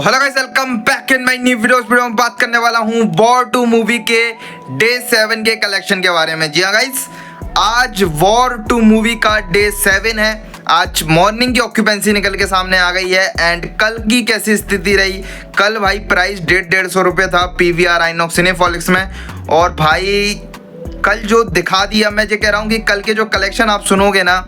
Hello guys, welcome back in my new video में बात करने वाला हूं वॉर 2 मूवी के डे 7 के कलेक्शन के बारे में। जी हाँ गाइस, आज वॉर 2 मूवी का डे 7 है। आज मॉर्निंग की ऑक्यूपेंसी निकल के सामने आ गई है एंड कल की कैसी स्थिति रही। कल भाई प्राइस 150 रुपये था पीवीआर आइनॉक्स सिनेपॉलिक्स में, और भाई कल जो दिखा दिया, मैं जो कह रहा हूँ कि कल के जो कलेक्शन आप सुनोगे ना,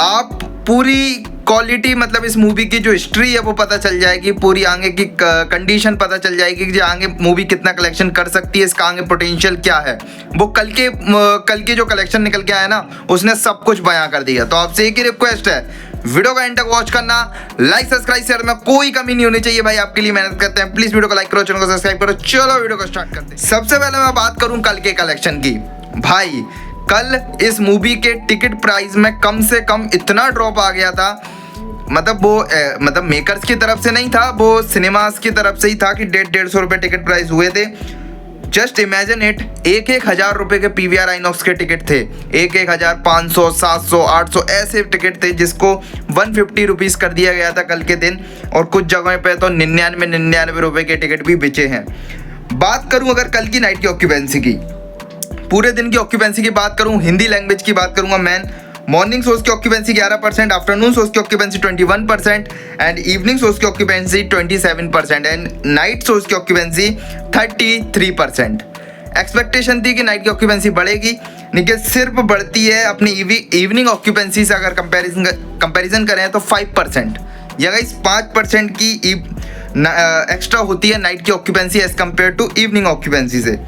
आप पूरी क्वालिटी मतलब इस मूवी की जो हिस्ट्री है वो पता चल जाएगी, पूरी आगे की कंडीशन पता चल जाएगी कि आगे मूवी कितना कलेक्शन कर सकती है, इसका आगे पोटेंशियल क्या है। वो कल के जो कलेक्शन निकल के आया ना, उसने सब कुछ बयां कर दिया। तो आपसे एक ही रिक्वेस्ट है, वीडियो का एंड तक वॉच करना, लाइक सब्सक्राइब शेयर में कोई कमी नहीं होनी चाहिए भाई, आपके लिए मेहनत करते हैं। प्लीज वीडियो को लाइक करो, चैनल को सब्सक्राइब करो। चलो वीडियो को स्टार्ट करते हैं। सबसे पहले मैं बात करूं कल के कलेक्शन की। भाई कल इस मूवी के टिकट प्राइस में कम से कम इतना ड्रॉप आ गया था, मतलब वो मेकर्स की तरफ से नहीं था, वो सिनेमास की तरफ से ही था कि 150 रुपये टिकट प्राइस हुए थे। जस्ट इमेजिन इट, एक हजार रुपये के पीवीआर आइनॉक्स के टिकट थे, एक 1500, 700, 800 ऐसे टिकट थे, जिसको 150 रुपीज़ कर दिया गया था कल के दिन। और कुछ जगह पे तो 99 रुपये के टिकट भी बिचे हैं। बात करूं अगर कल की नाइट की ऑक्यूपेंसी की, पूरे दिन की ऑक्यूपेंसी की बात करूं, हिंदी लैंग्वेज की बात करूंगा मैं, मॉर्निंग शोज की ऑक्यूपेंसी 11%, आफ्टरनून शोज की ऑक्यूपेंसी 21% एंड इवनिंग शोज की ऑक्यूपेंसी 27% एंड नाइट शोज की ऑक्यूपेंसी 33%। एक्सपेक्टेशन थी कि नाइट की ऑक्यूपेंसी बढ़ेगी, लेकिन सिर्फ बढ़ती है अपनी इवनिंग ऑक्यूपेंसी से अगर कंपैरिजन करें तो 5%, या गाइस 5% की एक्स्ट्रा होती है नाइट की occupancy as compare to evening occupancy से।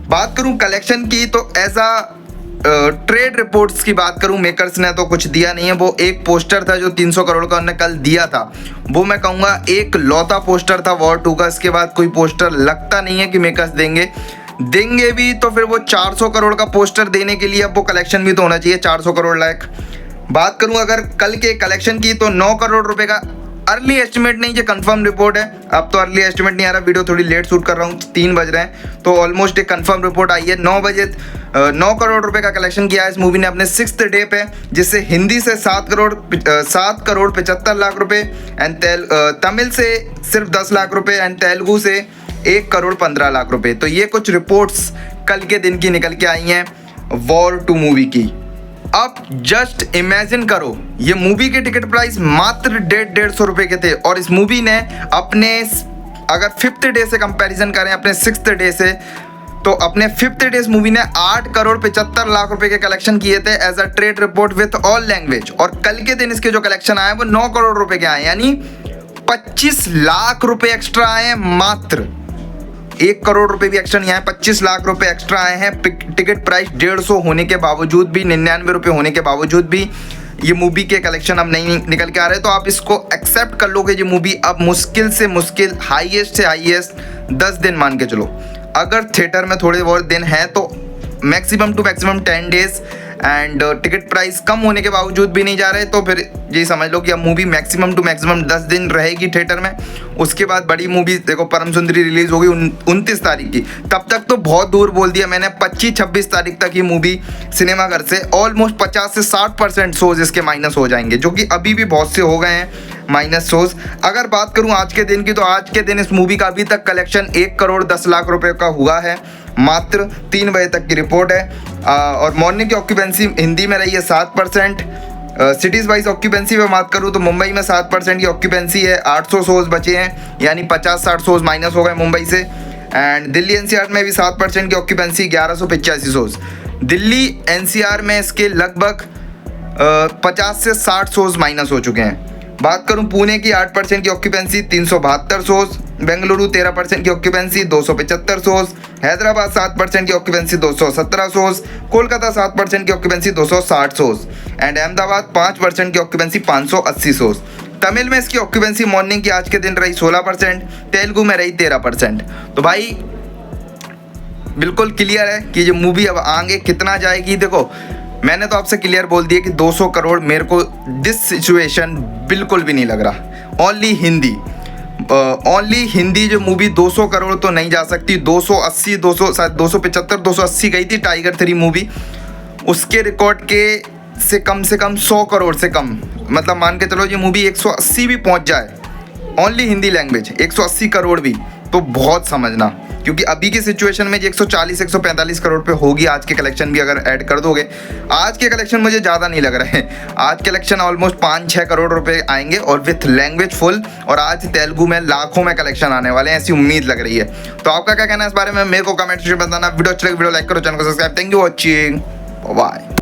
बात करूं कलेक्शन की तो ऐसा ट्रेड रिपोर्ट्स की बात करूं, मेकर्स ने तो कुछ दिया नहीं है। वो एक पोस्टर था जो 300 करोड़ का उन्होंने कल दिया था, वो मैं कहूँगा एक लौता पोस्टर था वॉर 2 का। इसके बाद कोई पोस्टर लगता नहीं है कि मेकर्स देंगे भी तो फिर वो 400 करोड़ का पोस्टर देने के लिए अब वो कलेक्शन भी तो होना चाहिए 400 करोड़ लाख। बात करूँ अगर कल के कलेक्शन की तो 9 करोड़ रुपये का अर्ली एस्टिमेट नहीं, ये कंफर्म रिपोर्ट है। अब तो अर्ली एस्टिमेट नहीं आ रहा, वीडियो थोड़ी लेट शूट कर रहा हूँ, 3 बज रहे हैं, तो ऑलमोस्ट एक कंफर्म रिपोर्ट आई है। 9 करोड़ रुपए का कलेक्शन किया है इस मूवी ने अपने 6th डे पे, जिससे हिंदी से 7 करोड़ 75 लाख रुपए एंड तमिल से सिर्फ 10 लाख रुपए एंड तेलुगु से 1 करोड़ 15 लाख रुपए। तो ये कुछ रिपोर्ट्स कल के दिन की निकल के आई हैं वॉर 2 मूवी की। अब जस्ट इमेजिन करो, ये मूवी के टिकट प्राइस मात्र 150 रुपये के थे, और इस मूवी ने अपने अगर 5th डे से कंपैरिजन करें अपने 6th डे से, तो अपने 5th डे मूवी ने 8 करोड़ 75 लाख रुपए के कलेक्शन किए थे as a trade report with all language. और कल के दिन इसके जो कलेक्शन आए वो 9 करोड़ रुपए के आए, यानी 25 लाख रुपए एक्स्ट्रा आए हैं। मात्र 1 करोड़ रुपए भी एक्स्ट्रा नहीं आए, 25 लाख रुपए एक्स्ट्रा आए हैं। टिकट प्राइस 150 होने के बावजूद भी, 99 रुपये होने के बावजूद भी ये मूवी के कलेक्शन अब नहीं निकल के आ रहे। तो आप इसको एक्सेप्ट कर लो कि ये मूवी अब मुश्किल से मुश्किल हाईएस्ट से हाईएस्ट 10 दिन मान के चलो, अगर थिएटर में थोड़े बहुत दिन हैं तो maximum to maximum 10 days and ticket price कम होने के बावजूद भी नहीं जा रहे, तो फिर ये समझ लो कि अब मूवी मैक्सिमम टू मैक्सिमम 10 दिन रहेगी थिएटर में। उसके बाद बड़ी मूवी देखो, परम सुंदरी रिलीज होगी 29 तारीख की, तब तक तो बहुत दूर बोल दिया मैंने, 25-26 तारीख तक ये मूवी सिनेमाघर से ऑलमोस्ट 50 से 60% शोज इसके माइनस हो जाएंगे, जो कि अभी भी बहुत से हो गए हैं माइनस शोज। अगर बात करूं आज के दिन की, तो आज के दिन इस मूवी का अभी तक कलेक्शन 1 करोड़ 10 लाख रुपए का हुआ है, मात्र 3 बजे तक की रिपोर्ट है। और मॉर्निंग की ऑक्यूपेंसी हिंदी में रही है 7%। सिटीज़ वाइज ऑक्यूपेंसी में बात करूँ तो मुंबई में 7% की ऑक्यूपेंसी है, 800 शोज बचे हैं, यानी 50-60 शोज माइनस हो गए मुंबई से। एंड दिल्ली एनसीआर में भी 7% की ऑक्यूपेंसी, 1185 शोज। दिल्ली एनसीआर में इसके लगभग 50 से 60 शोज माइनस हो चुके हैं। बात करूं पुणे की 8% की ऑक्यूपेंसी, 372 शोज। बेंगलुरु 13% की ऑक्यूपेंसी, 275 शोज। हैदराबाद 7% की ऑक्यूपेंसी, 217 शोज। कोलकाता 7% की ऑक्यूपेंसी, 260 शोज एंड अहमदाबाद 5% की ऑक्यूपेंसी, 580 शोज। तमिल में इसकी ऑक्यूपेंसी मॉर्निंग की आज के दिन रही 16%, तेलुगु में रही 13%। तो भाई बिल्कुल क्लियर है कि ये मूवी अब आगे कितना जाएगी। देखो, मैंने तो आपसे क्लियर बोल दिया कि 200 करोड़ मेरे को दिस सिचुएशन बिल्कुल भी नहीं लग रहा। ओनली हिंदी जो मूवी 200 करोड़ तो नहीं जा सकती, 280, 275, 280 गई थी टाइगर 3 मूवी, उसके रिकॉर्ड के से कम 100 करोड़ से कम, मतलब मान के चलो ये मूवी 180 भी पहुंच जाए ओनली हिंदी लैंग्वेज 180 करोड़ भी तो बहुत समझना, क्योंकि अभी की सिचुएशन में 140-145 करोड़ पे होगी आज के कलेक्शन भी अगर ऐड कर दोगे। आज के कलेक्शन मुझे ज़्यादा नहीं लग रहे हैं, आज कलेक्शन ऑलमोस्ट 5-6 करोड़ रुपए आएंगे और विथ लैंग्वेज फुल, और आज तेलुगु में लाखों में कलेक्शन आने वाले हैं, ऐसी उम्मीद लग रही है। तो आपका क्या कहना है इस बारे में मेरे को कमेंट में बताना। वीडियो अच्छा लगे वीडियो लाइक करो, चैनल को subscribe. Thank you watching, bye.